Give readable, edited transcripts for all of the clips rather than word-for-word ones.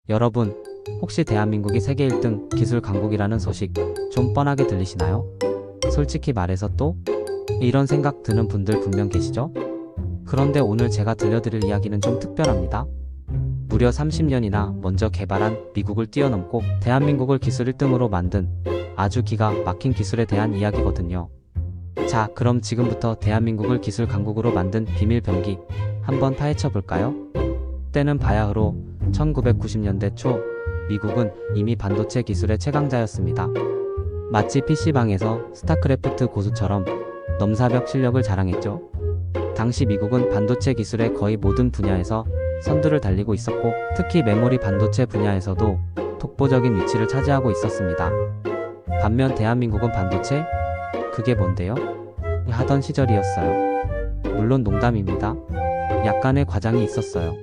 여러분, 혹시 대한민국이 세계 1등 기술 강국이라는 소식 좀 뻔하게 들리시나요? 솔직히 말해서 또? 이런 생각 드는 분들 분명 계시죠? 그런데 오늘 제가 들려드릴 이야기는 좀 특별합니다. 무려 30년이나 먼저 개발한 미국을 뛰어넘고 대한민국을 기술 1등으로 만든 아주 기가 막힌 기술에 대한 이야기거든요. 자, 그럼 지금부터 대한민국을 기술 강국으로 만든 비밀 병기 한번 파헤쳐 볼까요? 때는 바야흐로 1990년대 초 미국은 이미 반도체 기술의 최강자였습니다. 마치 PC방에서 스타크래프트 고수처럼 넘사벽 실력을 자랑했죠. 당시 미국은 반도체 기술의 거의 모든 분야에서 선두를 달리고 있었고, 특히 메모리 반도체 분야에서도 독보적인 위치를 차지하고 있었습니다. 반면 대한민국은 반도체? 그게 뭔데요? 하던 시절이었어요. 물론 농담입니다. 약간의 과장이 있었어요.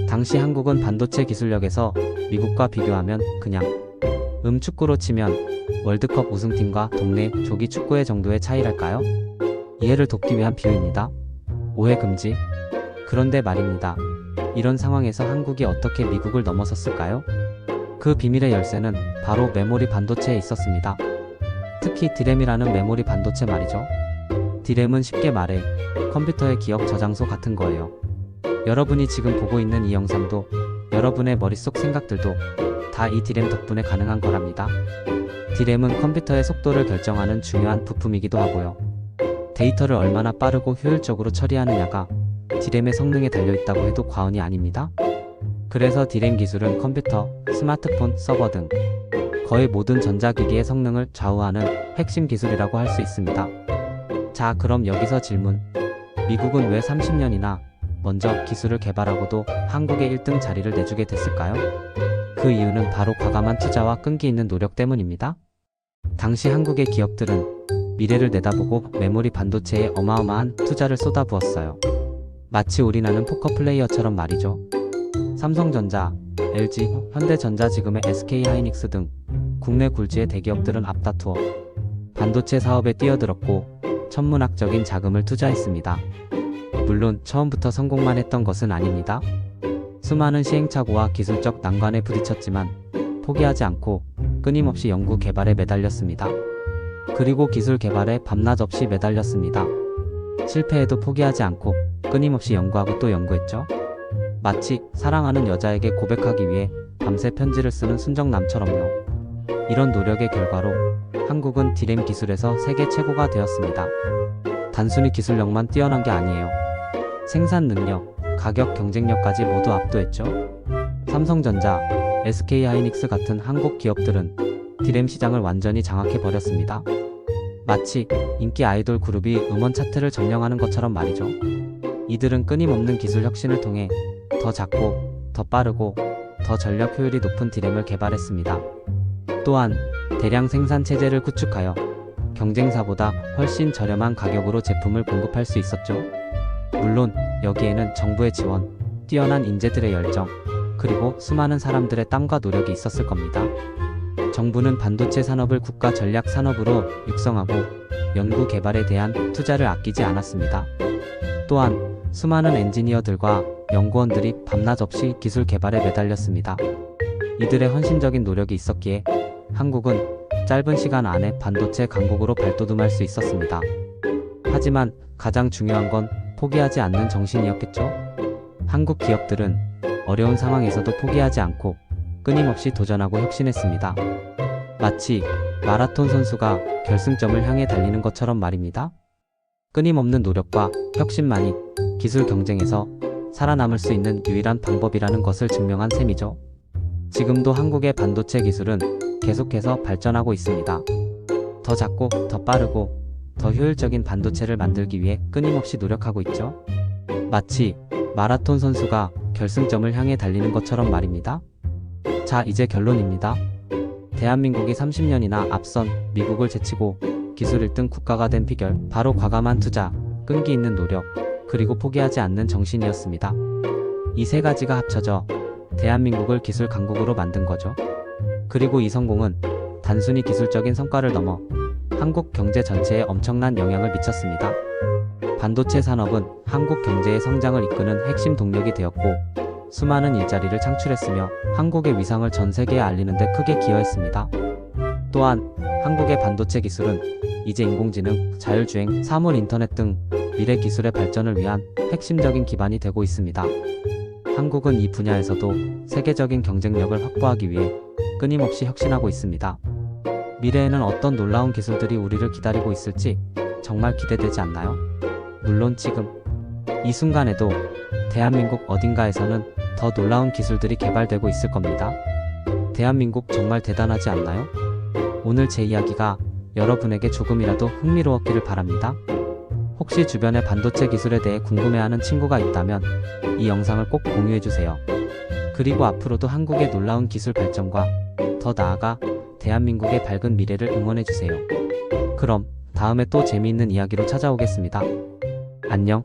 당시 한국은 반도체 기술력에서 미국과 비교하면 그냥 축구로 치면 월드컵 우승팀과 동네 조기 축구회 정도의 차이랄까요? 이해를 돕기 위한 비유입니다. 오해 금지. 그런데 말입니다. 이런 상황에서 한국이 어떻게 미국을 넘어섰을까요? 그 비밀의 열쇠는 바로 메모리 반도체에 있었습니다. 특히 디램이라는 메모리 반도체 말이죠. 디램은 쉽게 말해 컴퓨터의 기억 저장소 같은 거예요. 여러분이 지금 보고 있는 이 영상도, 여러분의 머릿속 생각들도 다 이 디램 덕분에 가능한 거랍니다. 디램은 컴퓨터의 속도를 결정하는 중요한 부품이기도 하고요. 데이터를 얼마나 빠르고 효율적으로 처리하느냐가 디램의 성능에 달려있다고 해도 과언이 아닙니다. 그래서 디램 기술은 컴퓨터, 스마트폰, 서버 등 거의 모든 전자기기의 성능을 좌우하는 핵심 기술이라고 할 수 있습니다. 자, 그럼 여기서 질문. 미국은 왜 30년이나 먼저 기술을 개발하고도 한국의 1등 자리를 내주게 됐을까요? 그 이유는 바로 과감한 투자와 끈기 있는 노력 때문입니다. 당시 한국의 기업들은 미래를 내다보고 메모리 반도체에 어마어마한 투자를 쏟아부었어요. 마치 우리나라는 포커 플레이어처럼 말이죠. 삼성전자, LG, 현대전자, 지금의 SK하이닉스 등 국내 굴지의 대기업들은 앞다투어 반도체 사업에 뛰어들었고 천문학적인 자금을 투자했습니다. 물론 처음부터 성공만 했던 것은 아닙니다. 수많은 시행착오와 기술적 난관에 부딪혔지만 포기하지 않고 끊임없이 연구 개발에 매달렸습니다. 그리고 기술 개발에 밤낮 없이 매달렸습니다. 실패해도 포기하지 않고 끊임없이 연구하고 또 연구했죠. 마치 사랑하는 여자에게 고백하기 위해 밤새 편지를 쓰는 순정남처럼요. 이런 노력의 결과로 한국은 디램 기술에서 세계 최고가 되었습니다. 단순히 기술력만 뛰어난 게 아니에요. 생산 능력, 가격 경쟁력까지 모두 압도했죠. 삼성전자, SK하이닉스 같은 한국 기업들은 디램 시장을 완전히 장악해버렸습니다. 마치 인기 아이돌 그룹이 음원 차트를 점령하는 것처럼 말이죠. 이들은 끊임없는 기술 혁신을 통해 더 작고, 더 빠르고, 더 전력 효율이 높은 디램을 개발했습니다. 또한 대량 생산 체제를 구축하여 경쟁사보다 훨씬 저렴한 가격으로 제품을 공급할 수 있었죠. 물론 여기에는 정부의 지원, 뛰어난 인재들의 열정, 그리고 수많은 사람들의 땀과 노력이 있었을 겁니다. 정부는 반도체 산업을 국가 전략 산업으로 육성하고 연구 개발에 대한 투자를 아끼지 않았습니다. 또한 수많은 엔지니어들과 연구원들이 밤낮 없이 기술 개발에 매달렸습니다. 이들의 헌신적인 노력이 있었기에 한국은 짧은 시간 안에 반도체 강국으로 발돋움할 수 있었습니다. 하지만 가장 중요한 건 포기하지 않는 정신이었겠죠? 한국 기업들은 어려운 상황에서도 포기하지 않고 끊임없이 도전하고 혁신했습니다. 마치 마라톤 선수가 결승점을 향해 달리는 것처럼 말입니다. 끊임없는 노력과 혁신만이 기술 경쟁에서 살아남을 수 있는 유일한 방법이라는 것을 증명한 셈이죠. 지금도 한국의 반도체 기술은 계속해서 발전하고 있습니다. 더 작고, 더 빠르고, 더 효율적인 반도체를 만들기 위해 끊임없이 노력하고 있죠. 마치 마라톤 선수가 결승점을 향해 달리는 것처럼 말입니다. 자, 이제 결론입니다. 대한민국이 30년이나 앞선 미국을 제치고 기술 1등 국가가 된 비결, 바로 과감한 투자, 끈기 있는 노력, 그리고 포기하지 않는 정신이었습니다. 이 세 가지가 합쳐져 대한민국을 기술 강국으로 만든 거죠. 그리고 이 성공은 단순히 기술적인 성과를 넘어 한국 경제 전체에 엄청난 영향을 미쳤습니다. 반도체 산업은 한국 경제의 성장을 이끄는 핵심 동력이 되었고, 수많은 일자리를 창출했으며 한국의 위상을 전 세계에 알리는 데 크게 기여했습니다. 또한 한국의 반도체 기술은 이제 인공지능, 자율주행, 사물 인터넷 등 미래 기술의 발전을 위한 핵심적인 기반이 되고 있습니다. 한국은 이 분야에서도 세계적인 경쟁력을 확보하기 위해 끊임없이 혁신하고 있습니다. 미래에는 어떤 놀라운 기술들이 우리를 기다리고 있을지 정말 기대되지 않나요? 물론 지금 이 순간에도 대한민국 어딘가에서는 더 놀라운 기술들이 개발되고 있을 겁니다. 대한민국 정말 대단하지 않나요? 오늘 제 이야기가 여러분에게 조금이라도 흥미로웠기를 바랍니다. 혹시 주변에 반도체 기술에 대해 궁금해하는 친구가 있다면 이 영상을 꼭 공유해주세요. 그리고 앞으로도 한국의 놀라운 기술 발전과 더 나아가 대한민국의 밝은 미래를 응원해주세요. 그럼 다음에 또 재미있는 이야기로 찾아오겠습니다. 안녕.